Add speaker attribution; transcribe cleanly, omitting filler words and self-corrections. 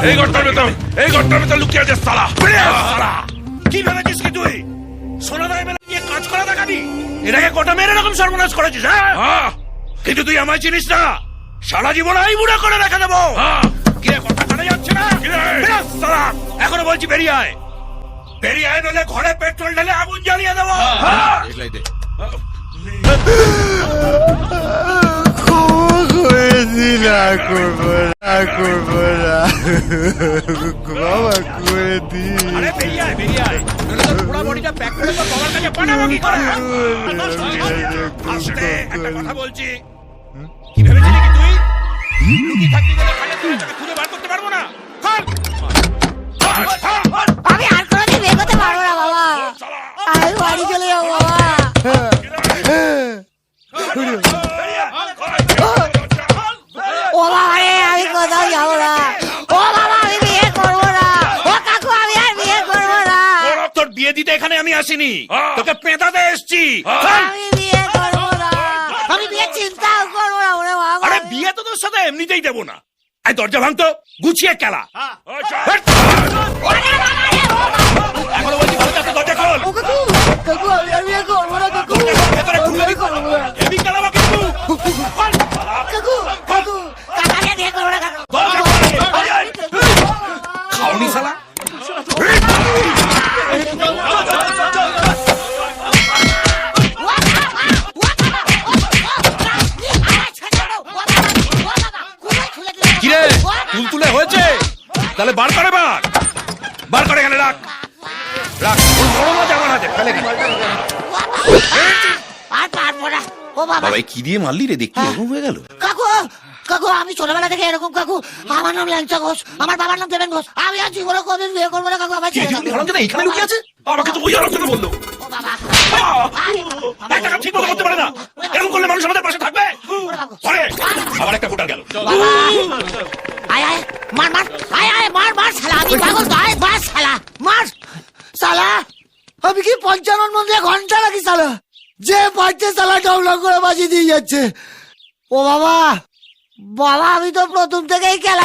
Speaker 1: এই ঘরটার ভেতর লুকিয়ে আছে সালা।
Speaker 2: কি ভেবেছিস কি তুই সোনাদায় মেলা নিয়ে কাজ করা দেখাবি? এটাকে কটা মেরে এরকম সর্বনাশ করেছিস? হ্যাঁ, কিন্তু তুই আমায় চিনিস না, সারা জীবন এই বুড়া করে রেখে দেবো। কি রে, কথা কানে যাচ্ছে না? সালা, এখনো বলছি বেরিয়ে আয়, বেরিয়ে আয়, নইলে ঘরে পেট্রোল ঢেলে আগুন জ্বালিয়ে দেবো। আরে বেরিয়ে আয়, বেরিয়ে আয়, নইলে তোর পুরো বডিটা প্যাক করে তোর বাবার কাছে পাঠাবো কি করে? আস্তে, একটা কথা বলছি, কি ভেবেছিলি কি তুই লুকিয়ে থাকবি বলে খাটের তলায় তোকে খুঁজে বার করতে পারবো না?
Speaker 3: আমি আর কোনোদিন বিয়ে করতে পারবো না বাবা, আমি বাড়ি চলে যাবো বাবা। ও বাবা রে, আমি কোথাও যাবো না। ও বাবা, আমি বিয়ে করবো না। ও কাকু, আমি আর বিয়ে করবো না।
Speaker 2: তোর বিয়ে দিতে এখানে আমি আসিনি, তোকে পেঁদাতে এসছি।
Speaker 3: আমি বিয়ে করবো না, আমি বিয়ে চিন্তাও করবো না। ওরে বাবা,
Speaker 2: আরে বিয়ে তো তোর সাথে এমনিতেই দেবো না। এই দরজা ভাঙতো, গুছিয়ে কেলা। এখনো বলছি ভালো চাচ্ছে, দরজা খোল।
Speaker 3: ও কাকু, কাকু, আমি আর বিয়ে করবো না কাকু।
Speaker 2: ভেতরে ঢুকে
Speaker 3: আমি করবো না।
Speaker 2: হেভি কেলাবো কিন্তু।
Speaker 3: কাকু, কাকু, কাকু, আমি আর বিয়ে করবো না কাকু।
Speaker 2: দরজা খোল। খাওনি শালা। কিরে, তুলতুলে হয়েছে? তাহলে বার করে বার করে এখানে রাখ, রাখ। ওই বড় মাছ আমার হাতে, ফেলে দে।
Speaker 3: আর পারবো না। ও বাবা,
Speaker 1: বাবা কি দিয়ে মারলি রে, দেখতে এরকম হয়ে গেল?
Speaker 3: কাকু, কাকু, আমি ছোটবেলা থেকে এরকম কাকু। আমার নাম ল্যাংচা ঘোষ, আমার বাবার নাম দেবেন ঘোষ। আমি আর জীবনে কোনদিন বিয়ে করবো না কাকু। আমার ছেড়ে দাও।
Speaker 1: এখানে লুকিয়ে আছে?
Speaker 2: আমাকে তো ওই আলোচনা বললো।
Speaker 3: ও বাবা,
Speaker 2: একটা কাজ ঠিক মতো করতে পারে না, এরকম করলে মানুষ আমাদের পাশে থাকবে? পরে আবার একটা ফুটার গেল।
Speaker 3: বাবা, আয় আয়, মার মার, আয় আয়, মার মার শালা, আমি পাগল তো, আয় মার শালা, মার শালা। আমি কি পঞ্চানন মন্দিরে ঘন্টা নাকি শালা? যে পাচ্ছে শালা ডবলা করে বাজিয়ে দিয়ে যাচ্ছে। ও বাবা, বাবা, আমি তো প্রথম থেকেই খেলা